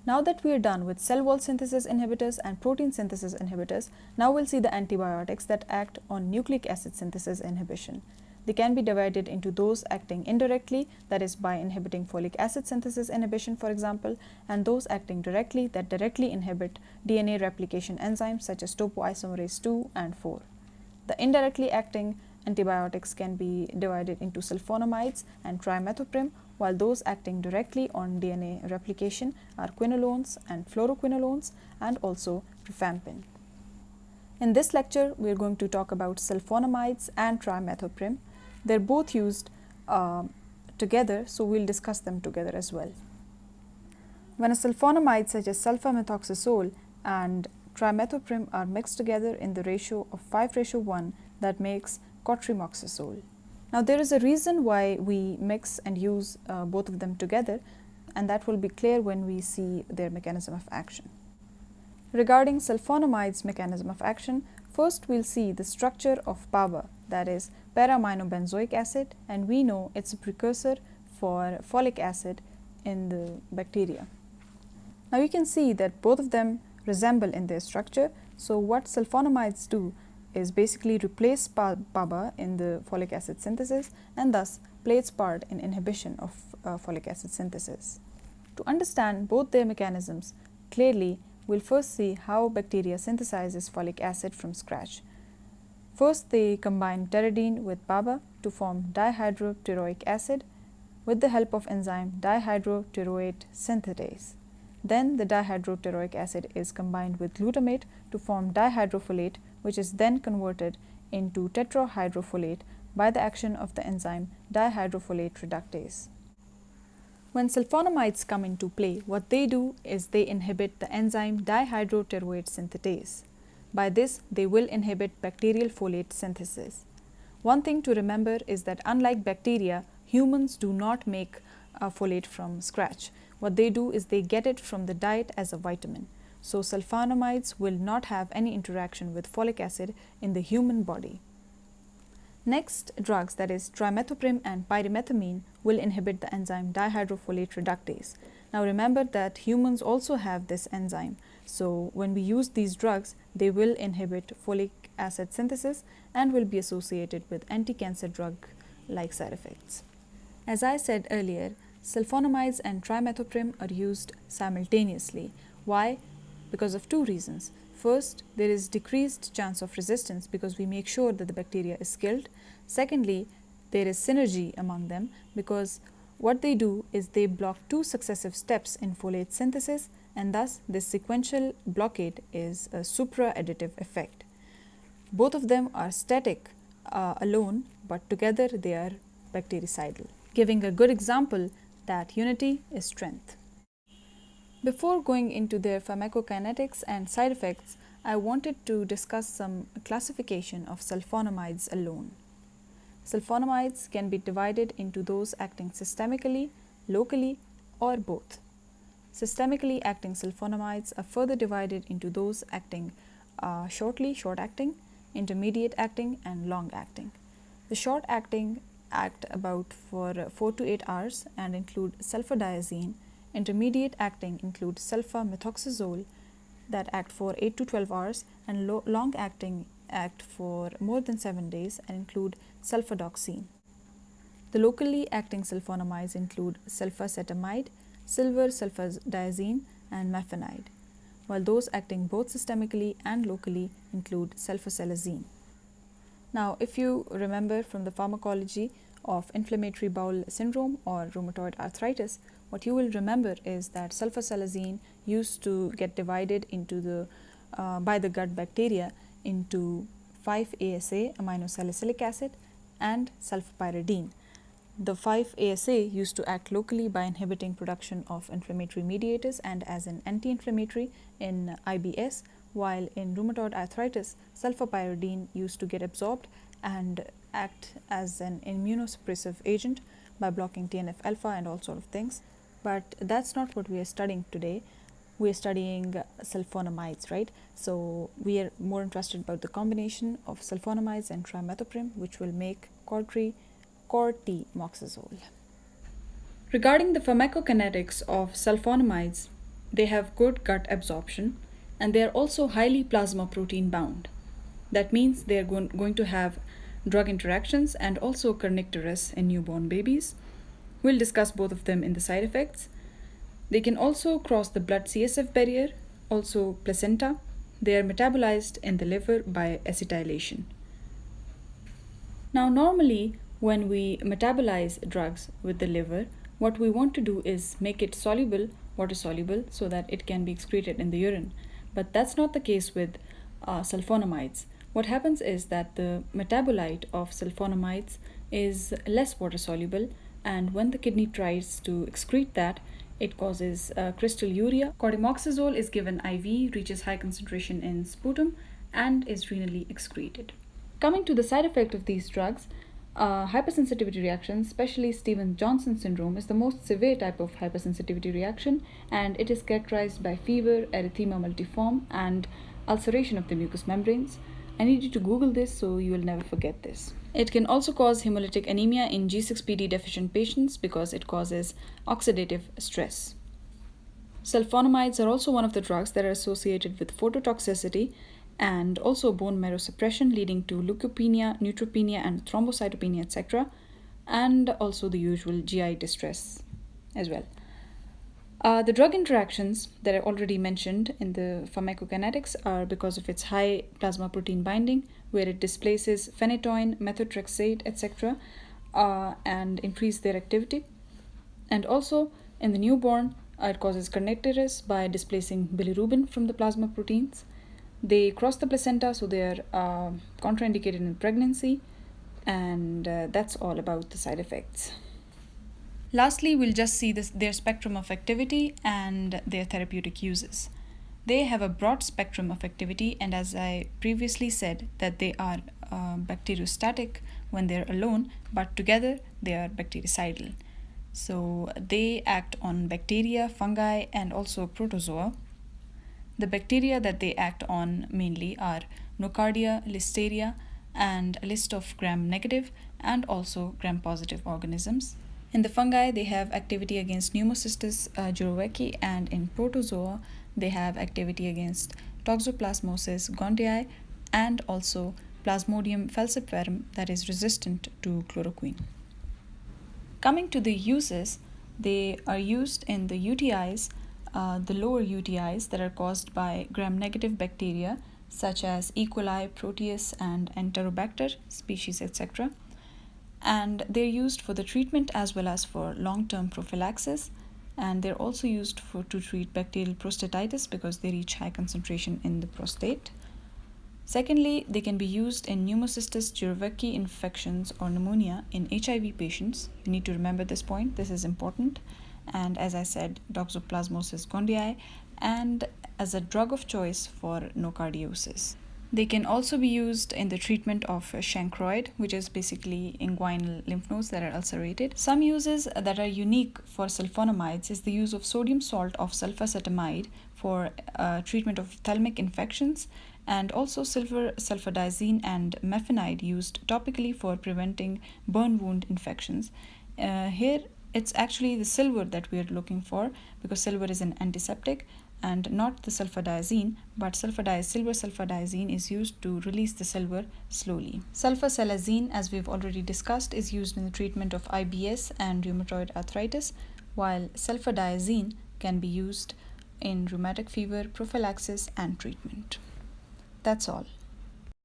Now that we are done with cell wall synthesis inhibitors and protein synthesis inhibitors, now we'll see the antibiotics that act on nucleic acid synthesis inhibition. They can be divided into those acting indirectly, that is by inhibiting folic acid synthesis inhibition, for example, and those acting directly, that directly inhibit DNA replication enzymes such as topoisomerase 2 and 4. The indirectly acting antibiotics can be divided into sulfonamides and trimethoprim, while those acting directly on DNA replication are quinolones and fluoroquinolones and also rifampin. In this lecture, we are going to talk about sulfonamides and trimethoprim. They're both used together, so we'll discuss them together as well. When a sulfonamide such as sulfamethoxazole and trimethoprim are mixed together in the ratio of 5:1, that makes cotrimoxazole. Now there is a reason why we mix and use both of them together, and that will be clear when we see their mechanism of action. Regarding sulfonamides' mechanism of action, first we'll see the structure of PABA, that is para-aminobenzoic acid, and we know it's a precursor for folic acid in the bacteria. Now you can see that both of them resemble in their structure, so what sulfonamides do is basically replace PABA in the folic acid synthesis and thus play its part in inhibition of folic acid synthesis. To understand both their mechanisms clearly, we'll first see how bacteria synthesizes folic acid from scratch. First, they combine pteridine with PABA to form dihydropteroic acid with the help of enzyme dihydropteroate synthetase. Then the dihydropteroic acid is combined with glutamate to form dihydrofolate, which is then converted into tetrahydrofolate by the action of the enzyme dihydrofolate reductase. When sulfonamides come into play, what they do is they inhibit the enzyme dihydropteroate synthetase. By this, they will inhibit bacterial folate synthesis. One thing to remember is that unlike bacteria, humans do not make folate from scratch. What they do is they get it from the diet as a vitamin. So sulfonamides will not have any interaction with folic acid in the human body. Next, drugs, that is trimethoprim and pyrimethamine, will inhibit the enzyme dihydrofolate reductase. Now remember that humans also have this enzyme. So when we use these drugs, they will inhibit folic acid synthesis and will be associated with anti-cancer drug-like side effects. As I said earlier, sulfonamides and trimethoprim are used simultaneously. Why? Because of two reasons. First, there is decreased chance of resistance because we make sure that the bacteria is killed. Secondly, there is synergy among them because what they do is they block two successive steps in folate synthesis, and thus this sequential blockade is a supra-additive effect. Both of them are static alone, but together they are bactericidal, giving a good example that unity is strength. Before going into their pharmacokinetics and side effects, I wanted to discuss some classification of sulfonamides alone. Sulfonamides can be divided into those acting systemically, locally, or both. Systemically acting sulfonamides are further divided into those acting short-acting, intermediate acting, and long-acting. The short-acting act about for 4 to 8 hours and include sulfadiazine. Intermediate acting includes sulfamethoxazole that act for 8 to 12 hours, and long acting act for more than 7 days and include sulfadoxine. The locally acting sulfonamides include sulfacetamide, silver sulfadiazine, and mefenide, while those acting both systemically and locally include sulfasalazine. Now, if you remember from the pharmacology of inflammatory bowel syndrome or rheumatoid arthritis, what you will remember is that sulfasalazine used to get divided into by the gut bacteria into 5-ASA aminosalicylic acid and sulfapyridine. The 5-ASA used to act locally by inhibiting production of inflammatory mediators and as an anti-inflammatory in IBS, while in rheumatoid arthritis, sulfapyridine used to get absorbed and act as an immunosuppressive agent by blocking TNF-alpha and all sort of things. But that's not what we are studying today. We are studying sulfonamides, right? So we are more interested about the combination of sulfonamides and trimethoprim, which will make cotrimoxazole. Regarding the pharmacokinetics of sulfonamides, they have good gut absorption, and they are also highly plasma protein bound. That means they are going to have drug interactions and also kernicterus in newborn babies. We'll discuss both of them in the side effects. They can also cross the blood CSF barrier, also placenta. They are metabolized in the liver by acetylation. Now, normally, when we metabolize drugs with the liver, what we want to do is make it soluble, water soluble, so that it can be excreted in the urine. But that's not the case with sulfonamides. What happens is that the metabolite of sulfonamides is less water soluble, and when the kidney tries to excrete that, it causes crystal urea. Cortimoxazole is given IV, reaches high concentration in sputum, and is renally excreted. Coming to the side effect of these drugs, hypersensitivity reaction, especially Stevens-Johnson syndrome, is the most severe type of hypersensitivity reaction, and it is characterized by fever, erythema multiforme, and ulceration of the mucous membranes. I need you to Google this so you will never forget this. It can also cause hemolytic anemia in G6PD deficient patients because it causes oxidative stress. Sulfonamides are also one of the drugs that are associated with phototoxicity and also bone marrow suppression, leading to leukopenia, neutropenia, and thrombocytopenia, etc., and also the usual GI distress as well. The drug interactions that I already mentioned in the pharmacokinetics are because of its high plasma protein binding, where it displaces phenytoin, methotrexate, etc., and increase their activity. And also in the newborn, it causes kernicterus by displacing bilirubin from the plasma proteins. They cross the placenta, so they are contraindicated in pregnancy, and that's all about the side effects. Lastly, we'll just see their spectrum of activity and their therapeutic uses. They have a broad spectrum of activity, and as I previously said, that they are bacteriostatic when they're alone, but together they are bactericidal. So they act on bacteria, fungi, and also protozoa. The bacteria that they act on mainly are Nocardia, Listeria, and a list of gram-negative and also gram-positive organisms. In the fungi, they have activity against Pneumocystis jirovecii, and in protozoa, they have activity against Toxoplasmosis gondii and also Plasmodium falciparum that is resistant to chloroquine. Coming to the uses, they are used in the UTIs, the lower UTIs that are caused by gram-negative bacteria such as E. coli, Proteus, and Enterobacter species, etc. And they're used for the treatment as well as for long-term prophylaxis, and they're also used to treat bacterial prostatitis because they reach high concentration in the prostate. Secondly, they can be used in Pneumocystis jirovecii infections or pneumonia in HIV patients. You need to remember this point, this is important. And as I said, Toxoplasmosis gondii, and as a drug of choice for nocardiosis. They can also be used in the treatment of chancroid, which is basically inguinal lymph nodes that are ulcerated. Some uses that are unique for sulfonamides is the use of sodium salt of sulfacetamide for treatment of ophthalmic infections, and also silver sulfadiazine and mefenide used topically for preventing burn wound infections. Here it's actually the silver that we are looking for because silver is an antiseptic, and not the sulfadiazine, but silver sulfadiazine is used to release the silver slowly. Sulfasalazine, as we've already discussed, is used in the treatment of IBS and rheumatoid arthritis, while sulfadiazine can be used in rheumatic fever, prophylaxis, and treatment. That's all.